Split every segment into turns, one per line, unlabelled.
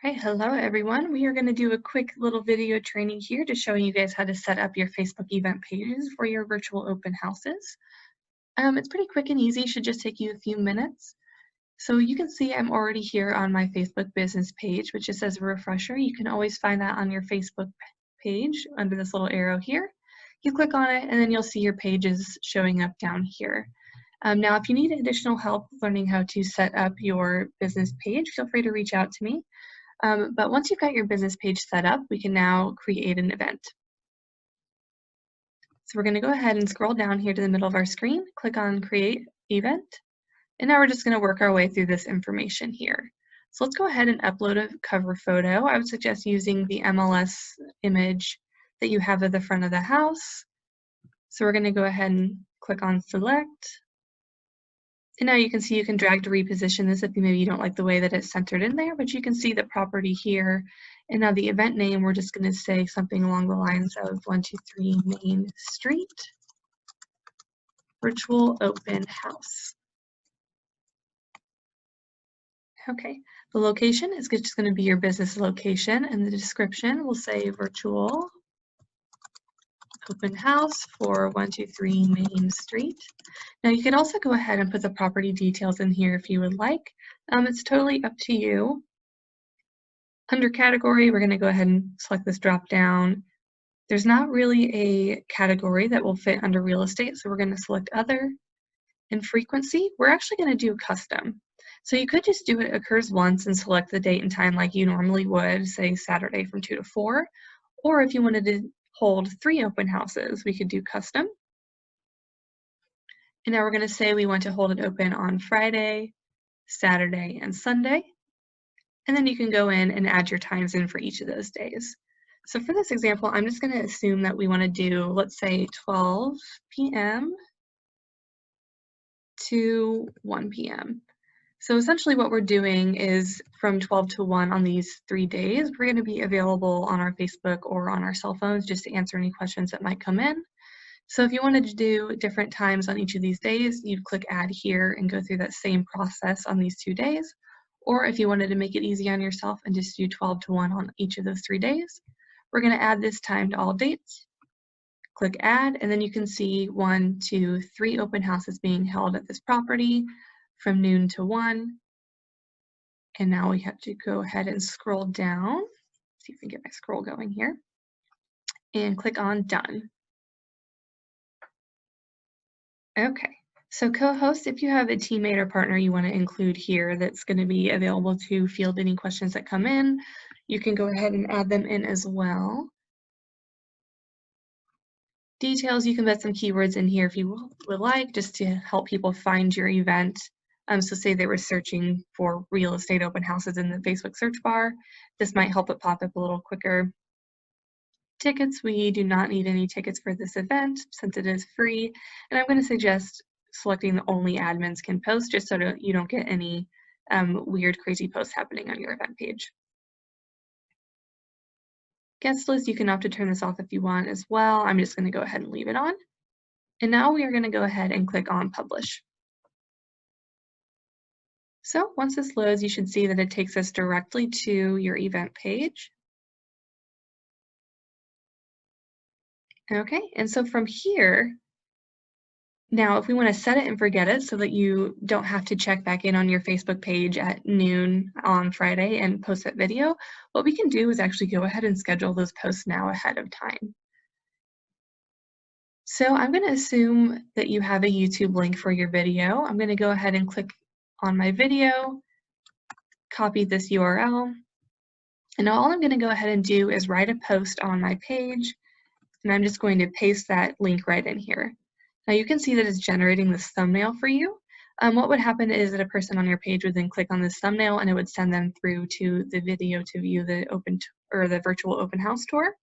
Right, hello everyone. We are going to do a quick little video training here to show you guys how to set up your Facebook event pages for your virtual open houses. It's pretty quick and easy, should just take you a few minutes. So you can see I'm already here on my Facebook business page, which just says refresher. You can always find that on your Facebook page under this little arrow here. You click on it and then you'll see your pages showing up down here. Now, if you need additional help learning how to set up your business page, feel free to reach out to me. But once you've got your business page set up, we can now create an event. So we're going to go ahead and scroll down here to the middle of our screen, click on Create Event, and now we're just going to work our way through this information here. So let's go ahead and upload a cover photo. I would suggest using the MLS image that you have at the front of the house. So we're going to go ahead and click on Select. And now you can see you can drag to reposition this if maybe you don't like the way that it's centered in there, but you can see the property here. And now the event name, we're just going to say something along the lines of 123 Main Street Virtual Open House. Okay, the location is just going to be your business location, and the description will say virtual open house for 123 Main Street. Now you can also go ahead and put the property details in here if you would like. It's totally up to you. Under category, we're going to go ahead and select this drop down. There's not really a category that will fit under real estate, so we're going to select other. And frequency, we're actually going to do custom. So you could just do it occurs once and select the date and time like you normally would, say Saturday from 2 to 4. Or if you wanted to hold 3 open houses, we could do custom. And now we're going to say we want to hold it open on Friday, Saturday, and Sunday. And then you can go in and add your times in for each of those days. So for this example, I'm just going to assume that we want to do, let's say, 12 p.m. to 1 p.m. So essentially what we're doing is from 12 to 1 on these 3 days, we're going to be available on our Facebook or on our cell phones just to answer any questions that might come in. So if you wanted to do different times on each of these days, you'd click add here and go through that same process on these 2 days. Or if you wanted to make it easy on yourself and just do 12 to 1 on each of those 3 days, we're going to add this time to all dates. Click add, and then you can see 1, 2, 3 open houses being held at this property from noon to 1. And now we have to go ahead and scroll down. See if I can get my scroll going here. And click on done. Okay, so co-host, if you have a teammate or partner you want to include here that's going to be available to field any questions that come in, you can go ahead and add them in as well. Details, you can put some keywords in here if you would like, just to help people find your event. So say they were searching for real estate open houses in the Facebook search bar. This might help it pop up a little quicker. Tickets, we do not need any tickets for this event since it is free. And I'm going to suggest selecting the only admins can post just so that you don't get any weird, crazy posts happening on your event page. Guest list, you can opt to turn this off if you want as well. I'm just going to go ahead and leave it on. And now we are going to go ahead and click on publish. So once this loads, you should see that it takes us directly to your event page. Okay, and so from here, now if we want to set it and forget it so that you don't have to check back in on your Facebook page at noon on Friday and post that video, what we can do is actually go ahead and schedule those posts now ahead of time. So I'm going to assume that you have a YouTube link for your video. I'm going to go ahead and click on my video, copy this URL, and all I'm going to go ahead and do is write a post on my page, and I'm just going to paste that link right in here. Now you can see that it's generating this thumbnail for you. What would happen is that a person on your page would then click on this thumbnail and it would send them through to the video to view the the virtual open house tour.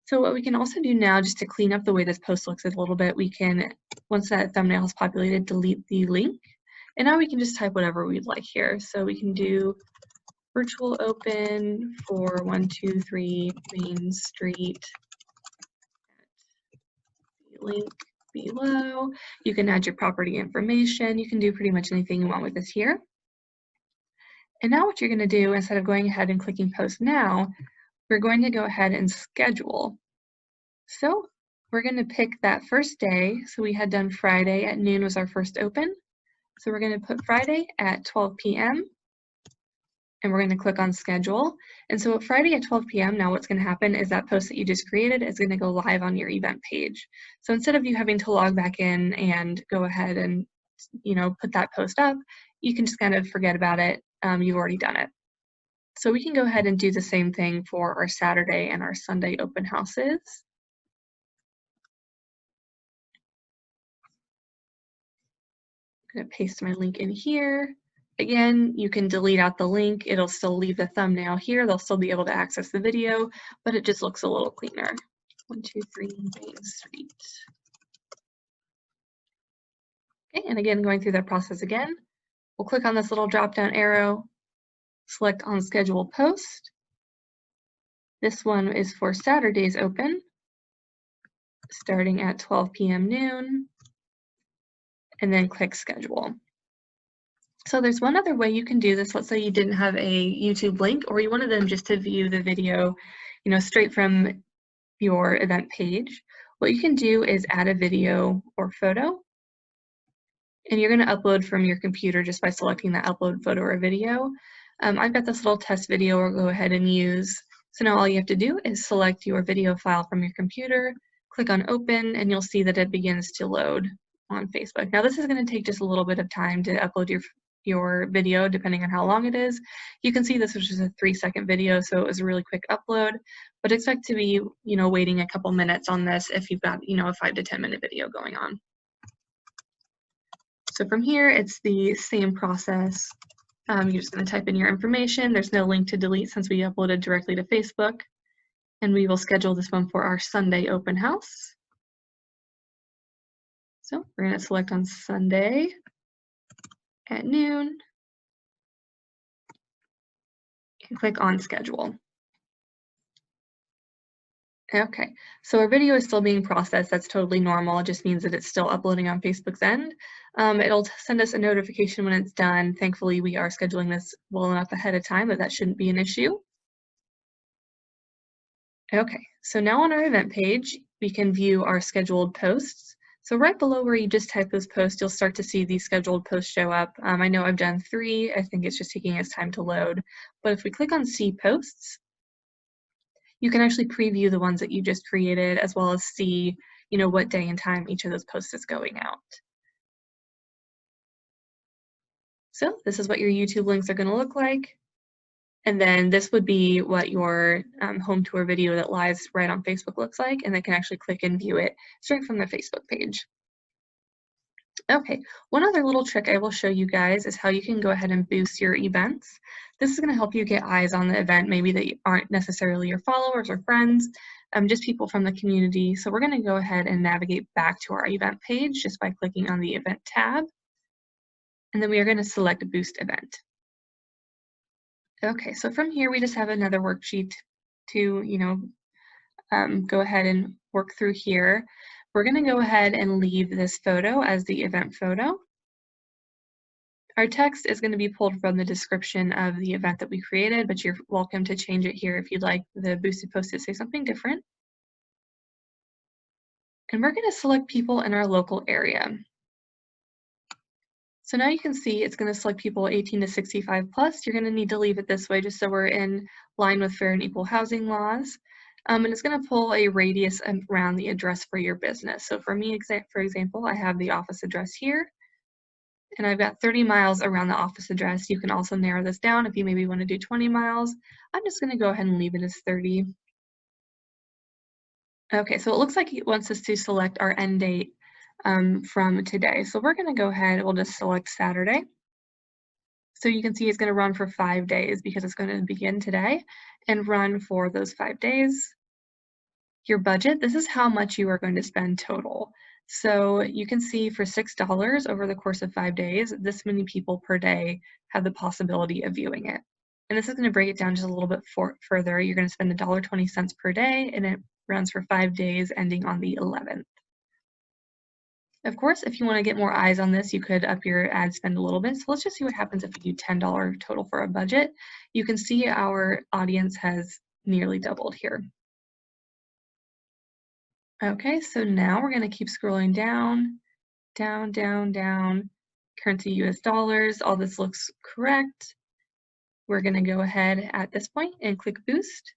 So what we can also do now, just to clean up the way this post looks a little bit, we can, once that thumbnail is populated, delete the link. And now we can just type whatever we'd like here. So we can do virtual open for 123 Main Street. Link below. You can add your property information. You can do pretty much anything you want with this here. And now what you're going to do, instead of going ahead and clicking post now, we're going to go ahead and schedule. So we're going to pick that first day. So we had done Friday at noon was our first open. So we're going to put Friday at 12 p.m. and we're going to click on schedule. And so Friday at 12 p.m. now what's going to happen is that post that you just created is going to go live on your event page. So instead of you having to log back in and go ahead and put that post up, you can just kind of forget about it. You've already done it. So we can go ahead and do the same thing for our Saturday and our Sunday open houses. I'm going to paste my link in here. Again, you can delete out the link. It'll still leave the thumbnail here. They'll still be able to access the video, but it just looks a little cleaner. 123 Main Street. Okay, and again, going through that process again, we'll click on this little drop-down arrow, select on schedule post. This one is for Saturday's open, starting at 12 p.m. noon, and then click schedule. So there's one other way you can do this. Let's say you didn't have a YouTube link or you wanted them just to view the video, straight from your event page. What you can do is add a video or photo, and you're going to upload from your computer just by selecting that upload photo or video. I've got this little test video we'll go ahead and use. So now all you have to do is select your video file from your computer, click on open, and you'll see that it begins to load on Facebook. Now this is going to take just a little bit of time to upload your video depending on how long it is. You can see this was just a 3-second video, so it was a really quick upload, but expect to be waiting a couple minutes on this if you've got a 5 to 10 minute video going on. So from here it's the same process. You're just going to type in your information. There's no link to delete since we uploaded directly to Facebook, and we will schedule this one for our Sunday open house. So we're going to select on Sunday at noon and click on schedule. Okay, so our video is still being processed. That's totally normal. It just means that it's still uploading on Facebook's end. It'll send us a notification when it's done. Thankfully, we are scheduling this well enough ahead of time that shouldn't be an issue. Okay, so now on our event page, we can view our scheduled posts. So right below where you just type those posts, you'll start to see these scheduled posts show up. I know I've done 3. I think it's just taking its time to load. But if we click on See Posts, you can actually preview the ones that you just created as well as see, what day and time each of those posts is going out. So this is what your YouTube links are going to look like. And then this would be what your home tour video that lies right on Facebook looks like, and they can actually click and view it straight from their Facebook page. Okay, one other little trick I will show you guys is how you can go ahead and boost your events. This is going to help you get eyes on the event, maybe that aren't necessarily your followers or friends, just people from the community. So we're going to go ahead and navigate back to our event page just by clicking on the event tab. And then we are going to select Boost Event. Okay, so from here we just have another worksheet to, go ahead and work through here. We're going to go ahead and leave this photo as the event photo. Our text is going to be pulled from the description of the event that we created, but you're welcome to change it here if you'd like the boosted post to say something different. And we're going to select people in our local area. So now you can see it's going to select people 18 to 65 plus. You're going to need to leave it this way just so we're in line with fair and equal housing laws. And it's going to pull a radius around the address for your business. So for me, for example, I have the office address here, and I've got 30 miles around the office address. You can also narrow this down if you maybe want to do 20 miles. I'm just going to go ahead and leave it as 30. Okay, so it looks like it wants us to select our end date from today. So we're going to go ahead, we'll just select Saturday. So you can see it's going to run for 5 days because it's going to begin today and run for those 5 days. Your budget, this is how much you are going to spend total. So you can see for $6 over the course of 5 days, this many people per day have the possibility of viewing it. And this is going to break it down just a little bit further. You're going to spend $1.20 per day, and it runs for 5 days ending on the 11th. Of course, if you want to get more eyes on this, you could up your ad spend a little bit. So let's just see what happens if we do $10 total for a budget. You can see our audience has nearly doubled here. Okay, so now we're going to keep scrolling down, down, down, down. Currency US dollars, all this looks correct. We're going to go ahead at this point and click boost.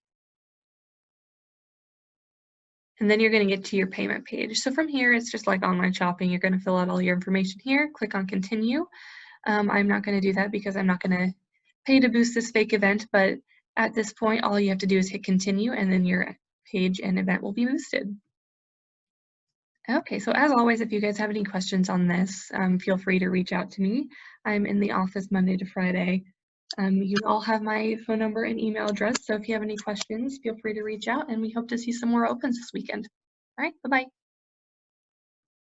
And then you're going to get to your payment page. So from here, it's just like online shopping. You're going to fill out all your information here, click on continue. I'm not going to do that because I'm not going to pay to boost this fake event, but at this point, all you have to do is hit continue and then your page and event will be boosted. Okay, so as always, if you guys have any questions on this, feel free to reach out to me. I'm in the office Monday to Friday. You all have my phone number and email address, so if you have any questions, feel free to reach out, and we hope to see some more opens this weekend. All right, bye-bye.